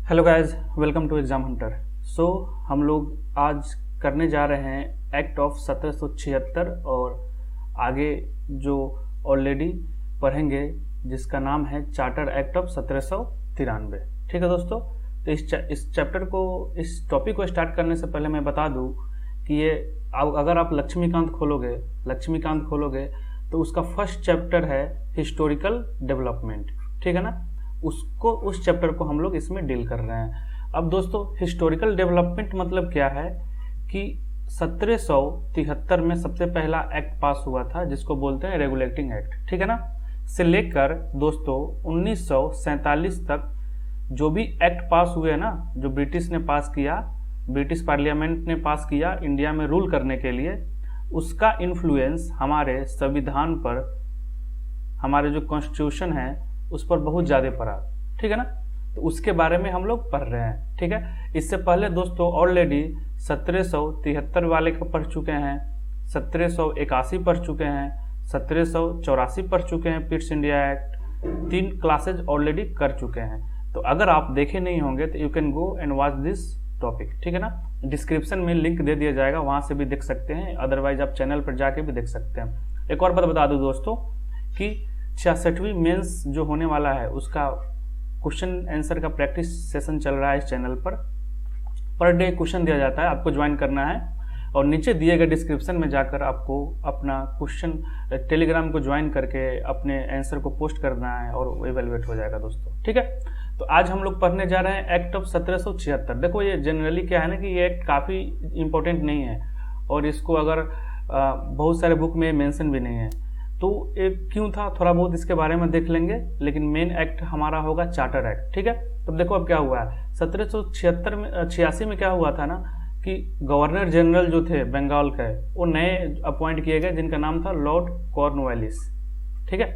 Hello guys, welcome to exam hunter. हम लोग आज करने जा रहे हैं एक्ट ऑफ 1776 और आगे जो ऑलरेडी पढ़ेंगे जिसका नाम है चार्टर एक्ट ऑफ 1793। ठीक है दोस्तों, तो इस चैप्टर को, इस टॉपिक को स्टार्ट करने से पहले मैं बता दूं कि ये अगर आप लक्ष्मीकांत खोलोगे तो उसका फर्स्ट चैप्टर है हिस्टोरिकल डेवलपमेंट। ठीक है ना, उस चैप्टर को हम लोग इसमें डील कर रहे हैं। अब दोस्तों, हिस्टोरिकल डेवलपमेंट मतलब क्या है कि 1773 में सबसे पहला एक्ट पास हुआ था जिसको बोलते हैं रेगुलेटिंग एक्ट। ठीक है ना, से लेकर दोस्तों 1947 तक जो भी एक्ट पास हुए ना, जो ब्रिटिश ने पास किया, ब्रिटिश पार्लियामेंट ने पास किया इंडिया में रूल करने के लिए, उसका इन्फ्लुएंस हमारे संविधान पर, हमारे जो कॉन्स्टिट्यूशन है उस पर बहुत ज़्यादा पड़ा। ठीक है ना, तो उसके बारे में हम लोग पढ़ रहे हैं। ठीक है, इससे पहले दोस्तों ऑलरेडी 1773 वाले को पढ़ चुके हैं, 1781 पढ़ चुके हैं, 1784 पढ़ चुके हैं, Pitt's India act, 3 classes already कर चुके हैं। तो अगर आप देखे नहीं होंगे तो you can go and watch this topic. ठीक है ना, डिस्क्रिप्शन में लिंक दे दिया जाएगा, वहां से भी देख सकते हैं, अदरवाइज आप चैनल पर जाके भी देख सकते हैं। एक और बात बता दूं दोस्तों कि 66वीं मेंस जो होने वाला है उसका क्वेश्चन आंसर का प्रैक्टिस सेशन चल रहा है इस चैनल पर डे क्वेश्चन दिया जाता है, आपको ज्वाइन करना है और नीचे दिए गए डिस्क्रिप्शन में जाकर आपको अपना क्वेश्चन टेलीग्राम को ज्वाइन करके अपने आंसर को पोस्ट करना है और इवेलुएट हो जाएगा दोस्तों। ठीक है, तो आज हम लोग पढ़ने जा रहे हैं एक्ट ऑफ 1776। देखो, ये जनरली क्या है ना कि ये एक्ट काफ़ी इंपॉर्टेंट नहीं है और इसको अगर बहुत सारे बुक में मेंशन भी नहीं है, तो एक क्यों था थोड़ा बहुत इसके बारे में देख लेंगे, लेकिन मेन एक्ट हमारा होगा चार्टर एक्ट। ठीक है, तब देखो अब क्या हुआ है 1786 में क्या हुआ था ना कि गवर्नर जनरल जो थे बंगाल के, वो नए अपॉइंट किए गए जिनका नाम था लॉर्ड कॉर्नवालिस। ठीक है,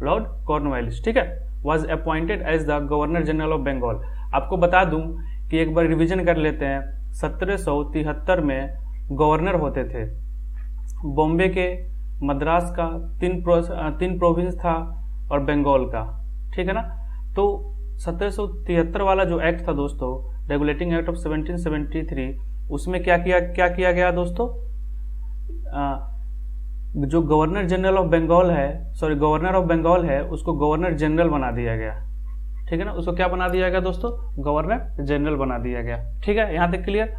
लॉर्ड कॉर्नवालिस, ठीक है, was appointed as the governor general of Bengal. आपको बता दूं कि एक बार रिविजन कर लेते हैं, 1773 में गवर्नर होते थे बॉम्बे के, मद्रास का, 3 प्रोविंस था और बंगाल का। ठीक है ना, तो 1773 वाला जो एक्ट था दोस्तों, रेगुलेटिंग एक्ट ऑफ 1773, उसमें क्या किया गया दोस्तों, जो गवर्नर जनरल ऑफ बंगाल है, गवर्नर ऑफ बंगाल है, उसको गवर्नर जनरल बना दिया गया। ठीक है ना, उसको क्या बना दिया गया दोस्तों, गवर्नर जनरल बना दिया गया। ठीक है, यहां तक क्लियर।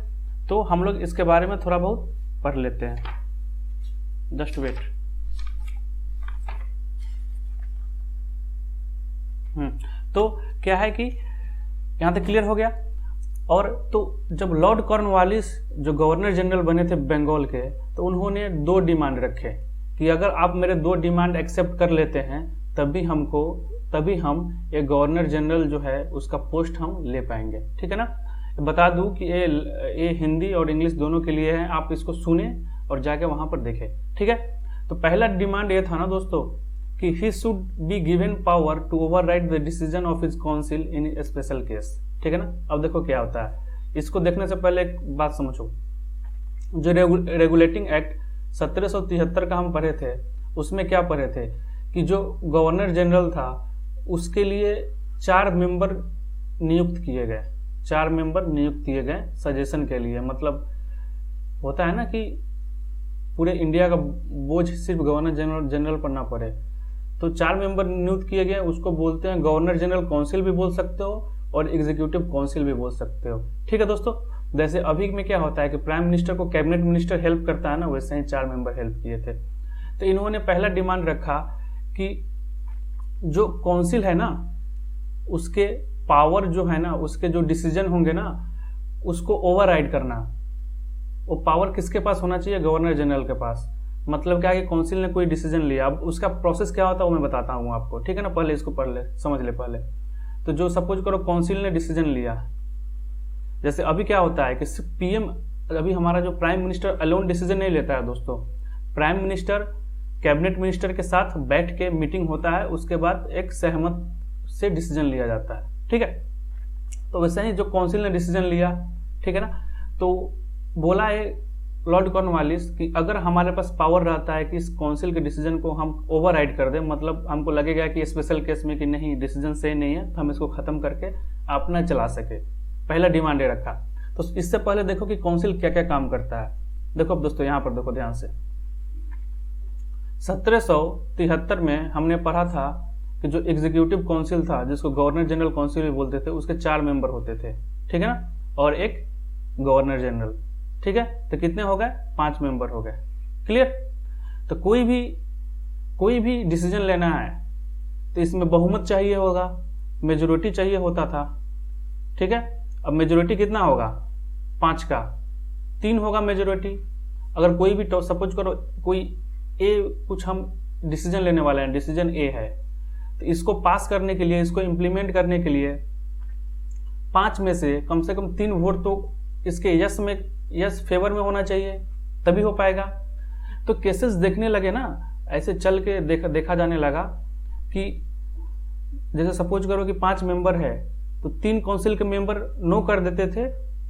तो हम लोग इसके बारे में थोड़ा बहुत पढ़ लेते हैं, जस्ट वेट। तो क्या है कि यहां तक क्लियर हो गया। और तो जब लॉर्ड कॉर्नवालिस जो गवर्नर जनरल बने थे बंगाल के, तो उन्होंने 2 डिमांड रखे कि अगर आप मेरे 2 डिमांड एक्सेप्ट कर लेते हैं तभी हम ये गवर्नर जनरल जो है उसका पोस्ट हम ले पाएंगे। ठीक है ना, बता दूं कि ये हिंदी और इंग्लिश दोनों के लिए है, आप इसको सुने और जाके वहां पर देखें। ठीक है, तो पहला डिमांड ये था ना दोस्तों कि he should be given power to override the decision of his council in a special case। ठीक है ना, अब देखो क्या होता है, इसको देखने से पहले एक बात समझो। जो रेगुलेटिंग एक्ट 1773 का हम पढ़े थे, उसमें क्या पढ़े थे कि जो गवर्नर जनरल था उसके लिए 4 मेंबर नियुक्त किए गए, 4 मेंबर नियुक्त किए गए सजेशन के लिए। मतलब होता है ना कि पूरे इंडिया का बोझ सिर्फ गवर्नर जनरल पर ना पड़े, तो 4 मेंबर नियुक्त किए गए, उसको बोलते हैं गवर्नर जनरल काउंसिल भी बोल सकते हो और एग्जीक्यूटिव काउंसिल भी बोल सकते हो। ठीक है दोस्तों, जैसे अभी में क्या होता है कि प्राइम मिनिस्टर को कैबिनेट मिनिस्टर हेल्प करता है ना, वैसे ही 4 मेंबर हेल्प किए थे। तो इन्होंने पहला डिमांड रखा कि जो काउंसिल है ना उसके पावर जो है ना, उसके जो डिसीजन होंगे ना, उसको ओवरराइड करना। वो पावर किसके पास होना चाहिए, गवर्नर जनरल के पास। मतलब क्या है कि काउंसिल ने कोई डिसीजन लिया, अब उसका प्रोसेस क्या होता है वो मैं बताता हूँ आपको। ठीक है ना, पहले इसको पढ़ ले, समझ ले पहले। तो जो सपोज करो काउंसिल ने डिसीजन लिया, जैसे अभी क्या होता है कि पीएम, अभी हमारा जो प्राइम मिनिस्टर अलोन डिसीजन नहीं लेता है दोस्तों, प्राइम मिनिस्टर कैबिनेट मिनिस्टर के साथ बैठ के मीटिंग होता है, उसके बाद एक सहमत से डिसीजन लिया जाता है। ठीक है, तो वैसे ही जो काउंसिल ने डिसीजन लिया, ठीक है ना, तो बोला है लॉर्ड कॉर्नवालिस कि अगर हमारे पास पावर रहता है कि इस काउंसिल के डिसीजन को हम ओवरराइड कर दें, मतलब हमको लगेगा कि स्पेशल केस में कि नहीं डिसीजन सही नहीं है, तो हम इसको खत्म करके अपना चला सके, पहला डिमांड ये रखा। तो इससे पहले देखो कि काउंसिल क्या क्या काम करता है। देखो अब दोस्तों यहाँ पर देखो ध्यान से, 1773 में हमने पढ़ा था कि जो एग्जीक्यूटिव काउंसिल था, जिसको गवर्नर जनरल काउंसिल भी बोलते थे, उसके 4 मेंबर होते थे, ठीक है ना, और एक गवर्नर जनरल, ठीक है। तो कितने हो गए, 5 मेंबर हो गए, क्लियर। तो कोई भी डिसीजन लेना है तो इसमें बहुमत चाहिए होगा, मेजोरिटी चाहिए होता था, ठीक है। अब मेजोरिटी कितना होगा, 5 का 3 होगा मेजोरिटी। अगर कोई भी सपोज करो कोई कुछ हम डिसीजन लेने वाले हैं, डिसीजन ए है, तो इसको पास करने के लिए, इसको इम्प्लीमेंट करने के लिए 5 में से कम 3 वोट तो इसके यस फेवर में होना चाहिए, तभी हो पाएगा। तो केसेस देखने लगे ना, ऐसे चल के देखा जाने लगा कि जैसे सपोज करो कि 5 मेंबर है तो 3 काउंसिल के मेंबर नो कर देते थे,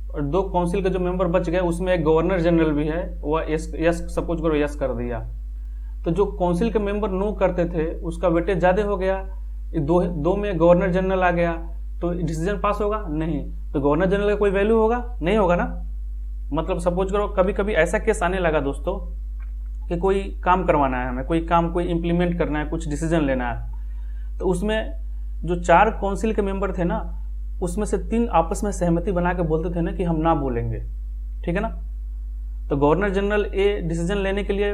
और 2 काउंसिल के जो मेंबर बच गए उसमें एक गवर्नर जनरल भी है, वह यस सपोज करो यस कर दिया। तो जो काउंसिल के मेंबर नो करते थे उसका वेटेज ज्यादा हो गया, दो में गवर्नर जनरल आ गया, तो डिसीजन पास होगा नहीं। तो गवर्नर जनरल का कोई वैल्यू होगा नहीं, होगा ना। मतलब सपोज करो कभी कभी ऐसा केस आने लगा दोस्तों कि कोई काम करवाना है हमें, कोई इम्प्लीमेंट करना है, कुछ डिसीजन लेना है, तो उसमें जो 4 काउंसिल के मेंबर थे ना, उसमें से 3 आपस में सहमति बना के बोलते थे ना कि हम ना बोलेंगे, ठीक है ना। तो गवर्नर जनरल ये डिसीजन लेने के लिए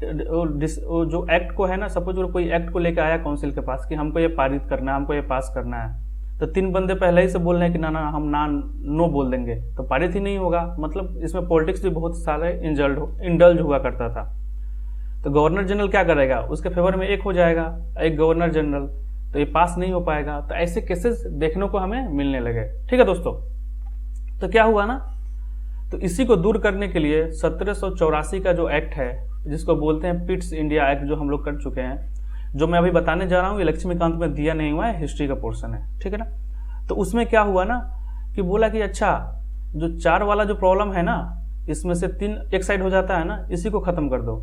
जो एक्ट को है ना, सपोज कोई एक्ट को लेकर आया काउंसिल के पास कि हमको ये पारित करना है, हमको ये पास करना है, तो 3 बंदे पहले ही से बोल रहे हैं कि ना हम नो बोल देंगे, तो पारित ही नहीं होगा। मतलब इसमें पॉलिटिक्स भी बहुत सारे इंडल्ज हुआ करता था। तो गवर्नर जनरल क्या करेगा, उसके फेवर में एक हो जाएगा, एक गवर्नर जनरल, तो ये पास नहीं हो पाएगा। तो ऐसे केसेस देखने को हमें मिलने लगे, ठीक है दोस्तों। तो क्या हुआ ना, तो इसी को दूर करने के लिए 1784 का जो एक्ट है, जिसको बोलते हैं पिट्स इंडिया एक्ट, जो हम लोग कर चुके हैं, जो मैं अभी बताने जा रहा हूँ, ये लक्ष्मीकांत में दिया नहीं हुआ है, हिस्ट्री का पोर्शन है, ठीक है ना। तो उसमें क्या हुआ ना कि बोला कि अच्छा जो 4 वाला जो प्रॉब्लम है ना, इसमें से 3 एक साइड हो जाता है ना, इसी को खत्म कर दो।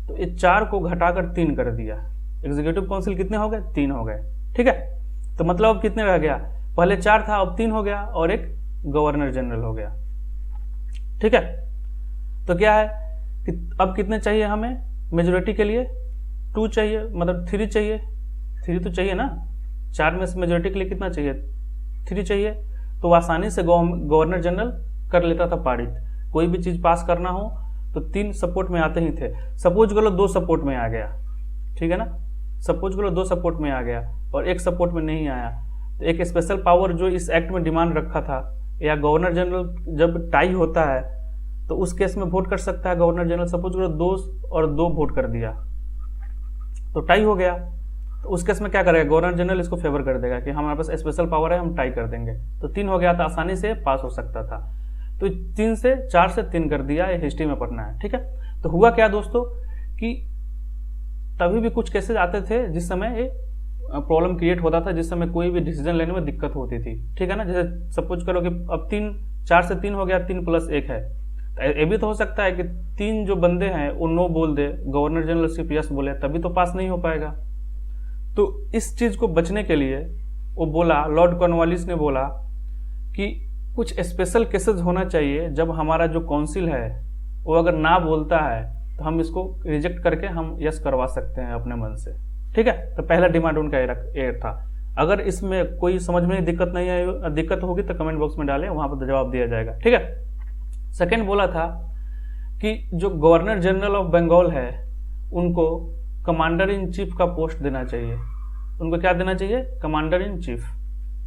तो ये 4 को घटाकर 3 कर दिया। एग्जीक्यूटिव काउंसिल कितने हो गए, 3 हो गए, ठीक है। तो मतलब अब कितने रह गया, पहले 4 था, अब 3 हो गया, और एक गवर्नर जनरल हो गया, ठीक है। तो क्या है कि अब कितने चाहिए हमें मेजोरिटी के लिए, 2 चाहिए, मतलब 3 चाहिए, 3 तो चाहिए ना, 4 में से मेजोरिटी के लिए कितना चाहिए, 3 चाहिए। तो आसानी से गवर्नर जनरल कर लेता था पारित, कोई भी चीज पास करना हो तो 3 सपोर्ट में आते ही थे। सपोज करो 2 सपोर्ट में आ गया, ठीक है ना, सपोज करो 2 सपोर्ट में आ गया और 1 सपोर्ट में नहीं आया, तो एक स्पेशल पावर जो इस एक्ट में डिमांड रखा था, या गवर्नर जनरल जब टाई होता है तो उस केस में वोट कर सकता है गवर्नर जनरल। सपोज करो 2 और 2 वोट कर दिया तो टाई हो गया, तो उस केस में क्या करेगा, गवर्नर जनरल इसको फेवर कर देगा कि हमारे पास स्पेशल पावर है, हम टाई कर देंगे। तो 3 हो गया था, आसानी से पास हो सकता था। तो 4 से 3 कर दिया, ये हिस्ट्री में पढ़ना है, ठीक है। तो हुआ क्या दोस्तों कि तभी भी कुछ केसेस आते थे जिस समय ये प्रॉब्लम क्रिएट होता था, जिस समय कोई भी डिसीजन लेने में दिक्कत होती थी, ठीक है ना। जैसे सपोज करो कि अब 4 से 3 हो गया, 3 + 1 है। ये भी तो हो सकता है कि 3 जो बंदे हैं वो नो बोल दे, गवर्नर जनरल सिर्फ यस बोले, तभी तो पास नहीं हो पाएगा। तो इस चीज को बचने के लिए वो बोला, लॉर्ड कॉर्नवालिस ने बोला कि कुछ स्पेशल केसेस होना चाहिए, जब हमारा जो काउंसिल है वो अगर ना बोलता है तो हम इसको रिजेक्ट करके हम यस करवा सकते हैं अपने मन से, ठीक है। तो पहला डिमांड उनका ये था। अगर इसमें कोई समझ में दिक्कत होगी तो कमेंट बॉक्स में डालें, वहां पर जवाब दिया जाएगा, ठीक है। सेकंड बोला था कि जो गवर्नर जनरल ऑफ बंगाल है उनको कमांडर इन चीफ का पोस्ट देना चाहिए। उनको क्या देना चाहिए, कमांडर इन चीफ,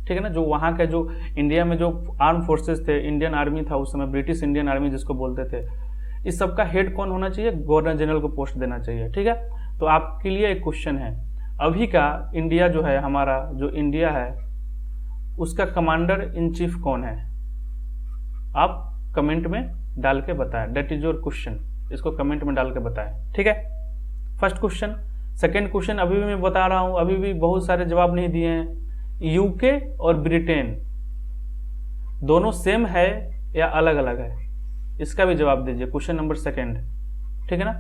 ठीक है ना। जो वहाँ के जो इंडिया में जो आर्म फोर्सेस थे, इंडियन आर्मी था उस समय, ब्रिटिश इंडियन आर्मी जिसको बोलते थे, इस सब का हेड कौन होना चाहिए, गवर्नर जनरल को पोस्ट देना चाहिए, ठीक है। तो आपके लिए एक क्वेश्चन है, अभी का इंडिया जो है, हमारा जो इंडिया है, उसका कमांडर इन चीफ कौन है, आप कमेंट में डाल के बताएं। दैट इज योर क्वेश्चन, इसको कमेंट में डाल के बताएं, ठीक है। First question. सेकेंड क्वेश्चन अभी भी मैं बता रहा हूं, अभी भी बहुत सारे जवाब नहीं दिए हैं। यूके और ब्रिटेन दोनों सेम है या अलग अलग है, इसका भी जवाब दीजिए, क्वेश्चन नंबर सेकेंड, ठीक है ना।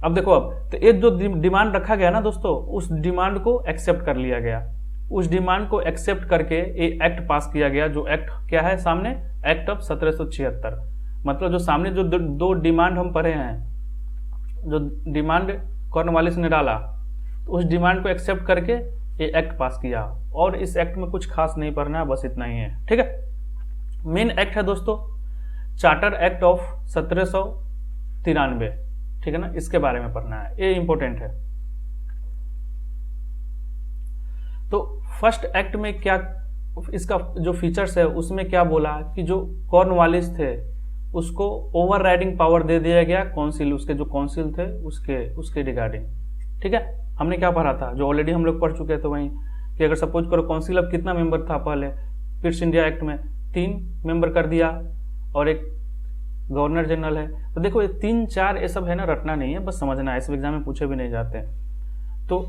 अब देखो, अब तो एक जो डिमांड रखा गया ना दोस्तों, उस डिमांड को एक्सेप्ट कर लिया गया। उस डिमांड को एक्सेप्ट करके ये एक्ट पास किया गया। जो एक्ट क्या है सामने, एक्ट ऑफ 1776। मतलब जो सामने जो दो डिमांड हम पढ़े हैं, जो डिमांड कॉर्नवालिस ने डाला, तो उस डिमांड को एक्सेप्ट करके ये एक्ट पास किया। और इस एक्ट में कुछ खास नहीं पढ़ना है, बस इतना ही है, ठीक है। मेन एक्ट है दोस्तों चार्टर एक्ट ऑफ 1793, ठीक है ना, इसके बारे में पढ़ना है, ये इंपॉर्टेंट है। तो फर्स्ट एक्ट में क्या, इसका जो फीचर्स है उसमें क्या बोला कि जो कॉर्नवालिस थे उसको ओवर राइडिंग पावर दे दिया गया काउंसिल, उसके जो काउंसिल थे उसके रिगार्डिंग, ठीक है। हमने क्या पढ़ा था, जो ऑलरेडी हम लोग पढ़ चुके थे वहीं, कि अगर सपोज करो काउंसिल अब कितना मेंबर था पहले पिट्स इंडिया एक्ट में, 3 मेंबर कर दिया और एक गवर्नर जनरल है। तो देखो ये 3 4 ये सब है ना, रटना नहीं है, बस समझना है, इस एग्जाम में पूछे भी नहीं जाते। तो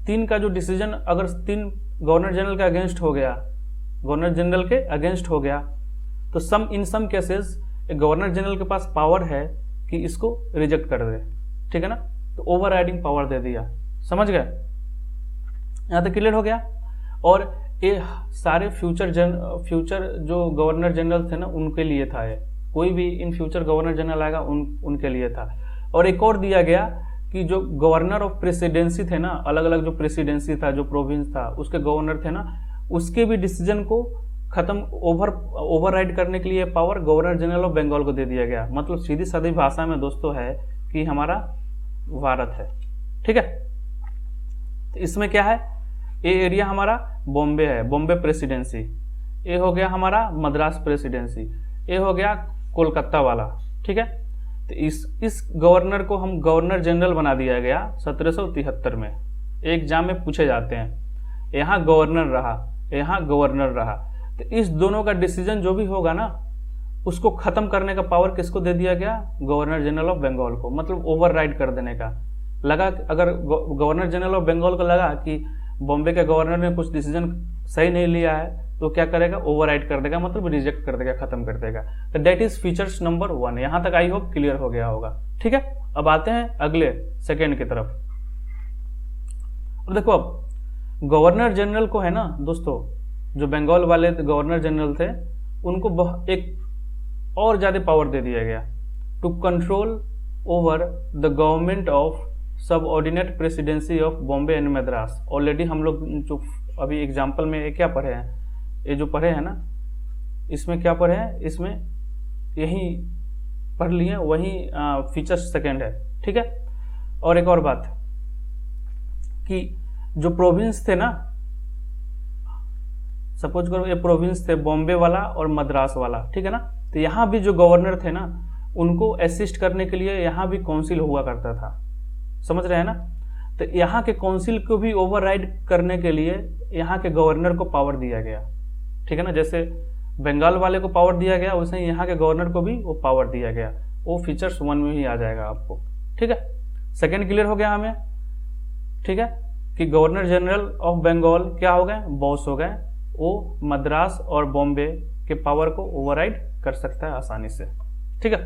3 का जो डिसीजन अगर 3 गवर्नर जनरल के अगेंस्ट हो गया, गवर्नर जनरल के अगेंस्ट हो गया, तो इन सम केसेस गवर्नर जनरल के पास पावर है कि इसको रिजेक्ट कर दे, ठीक है ना। तो ओवर राइडिंग पावर दे दिया, समझ गए, यहां तक क्लियर हो गया। और ये सारे फ्यूचर जो गवर्नर जनरल थे ना उनके लिए था, ये कोई भी इन फ्यूचर गवर्नर जनरल आएगा उनके लिए था। और एक और दिया गया कि जो गवर्नर ऑफ प्रेसिडेंसी थे ना, अलग अलग जो प्रेसिडेंसी था, जो प्रोविंस था, उसके गवर्नर थे ना, उसके भी डिसीजन को खत्म ओवरराइड करने के लिए power governor general of Bengal को दे दिया गया। मतलब सीधी सादी भाषा में दोस्तों है कि हमारा भारत है, ठीक है। तो इसमें क्या है, ये एरिया हमारा बॉम्बे है, बॉम्बे प्रेसिडेंसी, ये हो गया हमारा मद्रास प्रेसिडेंसी, ये हो गया कोलकाता वाला, ठीक है। तो इस गवर्नर को हम गवर्नर जनरल बना दिया गया 1773 में। एग्जाम में पूछे जाते हैं, यहाँ गवर्नर रहा, यहाँ गवर्नर रहा, तो इस दोनों का डिसीजन जो भी होगा ना उसको खत्म करने का पावर किसको दे दिया गया, गवर्नर जनरल ऑफ बंगाल को। मतलब ओवरराइड कर देने का। लगा अगर गवर्नर जनरल ऑफ बंगाल को लगा कि बॉम्बे के गवर्नर ने कुछ डिसीजन सही नहीं लिया है, तो क्या करेगा, ओवरराइड कर देगा, मतलब रिजेक्ट कर देगा, खत्म कर देगा। तो दैट इज फीचर्स नंबर 1। यहां तक आई होप क्लियर हो गया होगा, ठीक है। अब आते हैं अगले सेकेंड की तरफ। अब देखो, अब गवर्नर जनरल को है ना दोस्तों, जो बंगाल वाले गवर्नर जनरल थे उनको एक और ज्यादा पावर दे दिया गया, to control over the government of subordinate presidency of Bombay and Madras. Already हम लोग जो अभी एग्जाम्पल में ये क्या पढ़े हैं, ये जो पढ़े हैं ना, इसमें क्या पढ़े हैं, इसमें यही पढ़ लिए, वही फीचर्स सेकेंड है, ठीक है। और एक और बात कि जो प्रोविंस थे ना, सपोज करो ये प्रोविंस थे बॉम्बे वाला और मद्रास वाला, ठीक है ना। तो यहाँ भी जो गवर्नर थे ना उनको असिस्ट करने के लिए यहाँ भी काउंसिल हुआ करता था, समझ रहे हैं ना। तो यहाँ के काउंसिल को भी ओवरराइड करने के लिए यहाँ के गवर्नर को पावर दिया गया, ठीक है ना। जैसे बंगाल वाले को पावर दिया गया, वैसे ही यहाँ के गवर्नर को भी वो पावर दिया गया। वो फीचर्स 1 में ही आ जाएगा आपको, ठीक है। सेकेंड क्लियर हो गया हमें, ठीक है, कि गवर्नर जनरल ऑफ बंगाल क्या हो गए, बॉस हो गए, वो मद्रास और बॉम्बे के पावर को ओवरराइड कर सकता है आसानी से, ठीक है।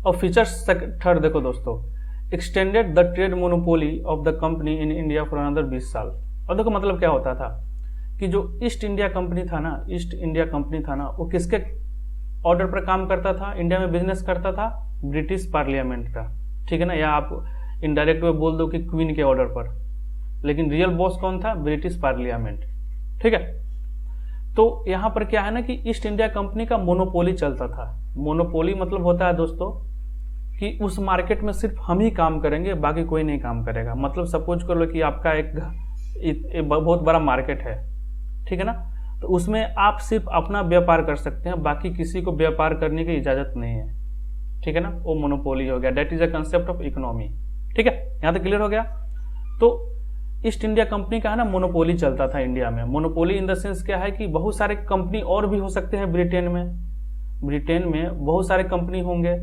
और फीचर्स थर्ड देखो दोस्तों, extended the trade monopoly of the company in India for another 20 साल। और देखो मतलब क्या होता था कि जो ईस्ट इंडिया कंपनी था ना, वो किसके ऑर्डर पर काम करता था, इंडिया में बिजनेस करता था, ब्रिटिश पार्लियामेंट का, ठीक है ना। या आप इनडायरेक्ट में बोल दो कि क्वीन के ऑर्डर पर, लेकिन रियल बॉस कौन था, ब्रिटिश पार्लियामेंट, ठीक है। तो यहां पर क्या है ना कि ईस्ट इंडिया कंपनी का मोनोपोली चलता था। मोनोपोली मतलब होता है दोस्तों कि उस मार्केट में सिर्फ हम ही काम करेंगे, बाकी कोई नहीं काम करेगा। मतलब सपोज कर लो कि आपका एक बहुत बड़ा मार्केट है, ठीक है ना, तो उसमें आप सिर्फ अपना व्यापार कर सकते हैं, बाकी किसी को व्यापार करने की इजाजत नहीं है, ठीक है ना। वो मोनोपोली हो गया, that is a concept of economy, ठीक है। यहां तक क्लियर हो गया। तो ईस्ट इंडिया कंपनी का है ना मोनोपोली चलता था इंडिया में। मोनोपोली इन द सेंस क्या है कि बहुत सारे कंपनी और भी हो सकते हैं ब्रिटेन में बहुत सारे कंपनी होंगे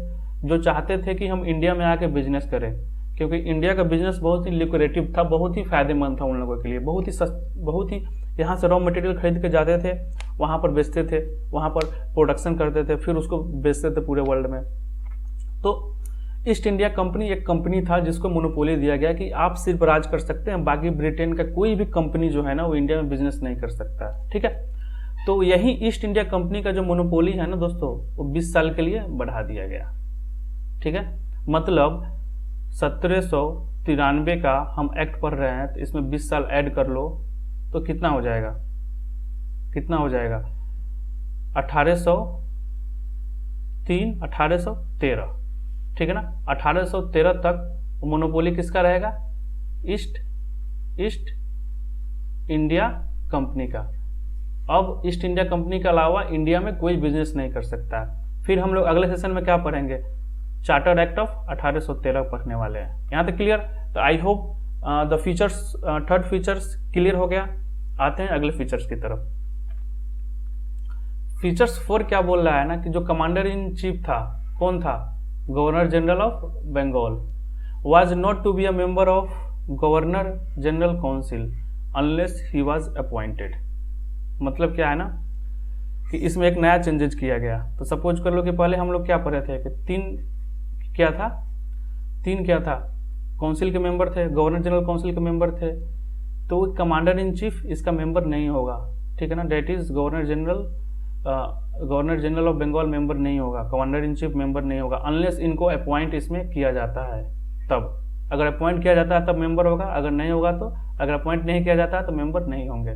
जो चाहते थे कि हम इंडिया में आके बिजनेस करें, क्योंकि इंडिया का बिजनेस बहुत ही लुक्रेटिव था, बहुत ही फायदेमंद था उन लोगों के लिए, बहुत ही यहाँ से रॉ मटेरियल खरीद के जाते थे, वहाँ पर बेचते थे, वहाँ पर प्रोडक्शन करते थे, फिर उसको बेचते थे पूरे वर्ल्ड में। तो ईस्ट इंडिया कंपनी एक कंपनी था जिसको मोनोपोली दिया गया कि आप सिर्फ राज कर सकते हैं, बाकी ब्रिटेन का कोई भी कंपनी जो है ना वो इंडिया में बिजनेस नहीं कर सकता। ठीक है, तो यही ईस्ट इंडिया कंपनी का जो मोनोपोली है ना दोस्तों, वो 20 साल के लिए बढ़ा दिया गया। ठीक है, मतलब 1793 का हम एक्ट पढ़ रहे हैं, तो इसमें 20 साल ऐड कर लो तो कितना हो जाएगा, 1813। ठीक है ना, 1813 तक मोनोपोली किसका रहेगा, ईस्ट इंडिया कंपनी का। अब ईस्ट इंडिया कंपनी के अलावा इंडिया में कोई बिजनेस नहीं कर सकता है। फिर हम लोग अगले सेशन में क्या पढ़ेंगे, चार्टर्ड एक्ट ऑफ 1813 पढ़ने वाले हैं। यहाँ तक क्लियर? तो I hope the features, third features clear हो गया। आते हैं अगले फीचर्स की तरफ। फीचर्स 4 क्या बोल रहा है ना कि जो कमांडर इन चीफ था, कौन था, governor general of Bengal, was not to be a member of governor general council unless he was appointed. मतलब क्या है ना कि इसमें एक नया चेंजेस किया गया। तो सपोज कर लो कि पहले हम लोग क्या पढ़े थे कि तीन क्या था, काउंसिल के मेंबर थे, गवर्नर जनरल काउंसिल के मेंबर थे। तो कमांडर इन चीफ इसका मेंबर नहीं होगा। ठीक है ना, that is governor general of Bengal member नहीं होगा, कमांडर इन चीफ मेंबर नहीं होगा, अनलेस इनको अपॉइंट इसमें किया जाता है। तब अगर अपॉइंट किया जाता है तब मेंबर होगा, अगर नहीं होगा तो, अगर अपॉइंट नहीं किया जाता है तो मेंबर नहीं होंगे।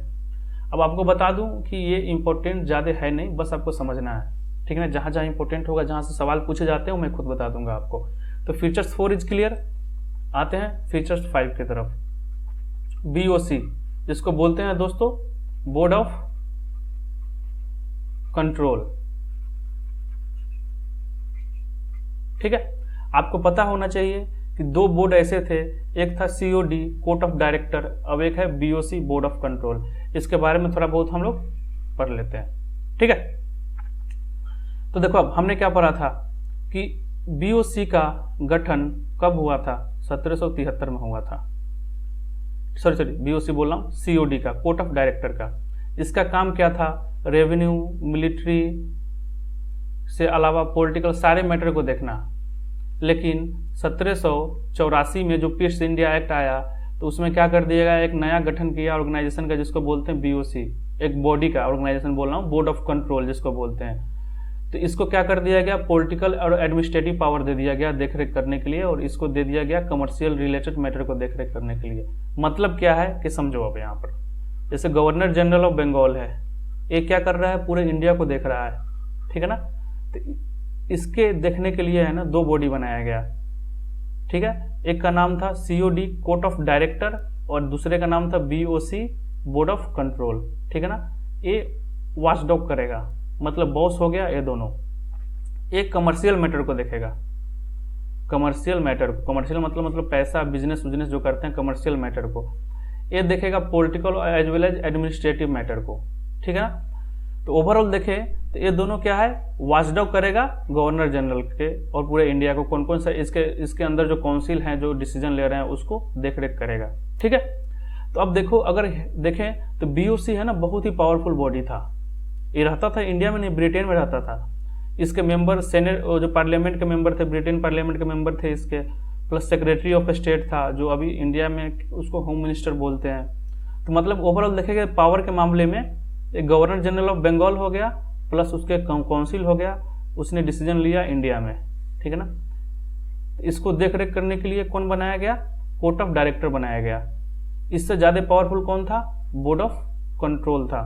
अब आपको बता दूं कि ये इंपॉर्टेंट ज़्यादा है नहीं, बस आपको समझना है। ठीक है ना, जहाँ जहाँ इंपॉर्टेंट होगा, जहाँ से सवाल पूछे जाते हैं मैं खुद बता दूंगा आपको। तो फीचर्स 4 इज क्लियर। आते हैं फीचर्स 5 की तरफ। BOC जिसको बोलते हैं दोस्तों बोर्ड ऑफ कंट्रोल। ठीक है, आपको पता होना चाहिए कि 2 बोर्ड ऐसे थे, एक था COD कोर्ट ऑफ डायरेक्टर, अब एक है BOC बोर्ड ऑफ कंट्रोल। इसके बारे में थोड़ा बहुत हम लोग पढ़ लेते हैं। ठीक है, तो देखो अब हमने क्या पढ़ा था कि BOC का गठन कब हुआ था, 1773 में हुआ था। सॉरी BOC बोल रहा हूं, COD का कोर्ट ऑफ डायरेक्टर का। इसका काम क्या था, रेवेन्यू, मिलिट्री से अलावा पॉलिटिकल सारे मैटर को देखना। लेकिन 1784 में जो पीस इंडिया एक्ट आया तो उसमें क्या कर दिया गया, एक नया गठन किया ऑर्गेनाइजेशन का जिसको बोलते हैं BOC, एक बॉडी का ऑर्गेनाइजेशन बोल रहा हूँ, बोर्ड ऑफ कंट्रोल जिसको बोलते हैं। तो इसको क्या कर दिया गया, पॉलिटिकल और एडमिनिस्ट्रेटिव पावर दे दिया गया देखरेख करने के लिए, और इसको दे दिया गया कमर्शियल रिलेटेड मैटर को देखरेख करने के लिए। मतलब क्या है कि समझो अब यहाँ पर, जैसे गवर्नर जनरल ऑफ बंगाल है, ये क्या कर रहा है, पूरे इंडिया को देख रहा है। ठीक है ना, तो इसके देखने के लिए है ना 2 बॉडी बनाया गया। ठीक है, एक का नाम था COD कोर्ट ऑफ डायरेक्टर और दूसरे का नाम था BOC बोर्ड ऑफ कंट्रोल। ठीक है ना, ये वॉचडॉग करेगा, मतलब बॉस हो गया ये दोनों। एक कमर्शियल मैटर को देखेगा, कमर्शियल मैटर को, कमर्शियल मतलब पैसा, बिजनेस जो करते हैं, कमर्शियल मैटर को। ये देखेगा political as well as administrative matter को। ठीक है ना, तो ओवरऑल देखें तो ये दोनों क्या है, वॉचडॉग करेगा गवर्नर जनरल के और पूरे इंडिया को, कौन कौन सा इसके अंदर जो काउंसिल हैं जो डिसीजन ले रहे हैं उसको देखरेख करेगा। ठीक है, तो अब देखो अगर देखें तो BOC है ना बहुत ही पावरफुल बॉडी था। ये रहता था इंडिया में नहीं, ब्रिटेन में रहता था। इसके मेंबर सेनेट जो पार्लियामेंट के मेंबर थे, ब्रिटेन पार्लियामेंट के मेंबर थे इसके, प्लस सेक्रेटरी ऑफ स्टेट था जो अभी इंडिया में उसको होम मिनिस्टर बोलते हैं। तो मतलब ओवरऑल देखेंगे पावर के मामले में एक गवर्नर जनरल ऑफ बंगाल हो गया, प्लस उसके काउंसिल हो गया, उसने डिसीजन लिया इंडिया में। ठीक है ना, इसको देख रेख करने के लिए कौन बनाया गया, कोर्ट ऑफ डायरेक्टर बनाया गया। इससे ज्यादा पावरफुल कौन था, बोर्ड ऑफ कंट्रोल था।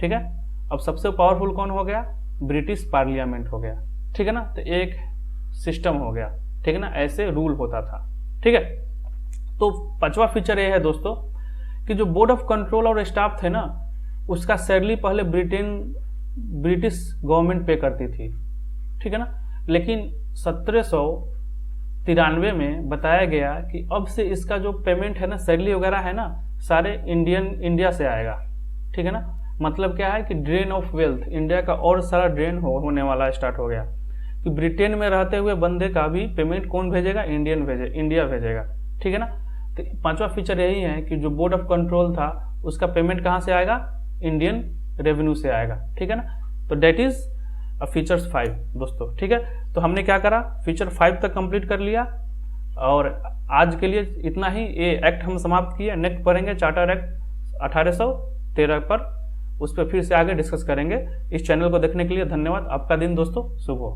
ठीक है, अब सबसे पावरफुल कौन हो गया, ब्रिटिश पार्लियामेंट हो गया। ठीक है ना, तो एक सिस्टम हो गया। ठीक है ना, ऐसे रूल होता था। ठीक है, तो 5वां फीचर ये है दोस्तों कि जो बोर्ड ऑफ कंट्रोल और स्टाफ थे ना, उसका सैलरी पहले ब्रिटिश गवर्नमेंट पे करती थी। ठीक है ना, लेकिन 1793 में बताया गया कि अब से इसका जो पेमेंट है ना, सैलरी वगैरह है ना, सारे इंडिया से आएगा। ठीक है ना, मतलब क्या है कि ड्रेन ऑफ वेल्थ इंडिया का और सारा ड्रेन होने वाला स्टार्ट हो गया कि ब्रिटेन में रहते हुए बंदे का भी पेमेंट कौन भेजेगा, इंडिया भेजेगा। ठीक है ना, तो 5वां फीचर यही है कि जो बोर्ड ऑफ कंट्रोल था उसका पेमेंट कहाँ से आएगा, इंडियन रेवेन्यू से आएगा, ठीक है ना। तो डेट इज फीचर्स 5 दोस्तों, ठीक है। तो हमने क्या करा, फीचर 5 तक कंप्लीट कर लिया और आज के लिए इतना ही, ये एक्ट हम समाप्त किए। नेक्स्ट पढ़ेंगे चार्टर एक्ट 1813 पर, उस पर फिर से आगे डिस्कस करेंगे। इस चैनल को देखने के लिए धन्यवाद। आपका दिन दोस्तों शुभ हो।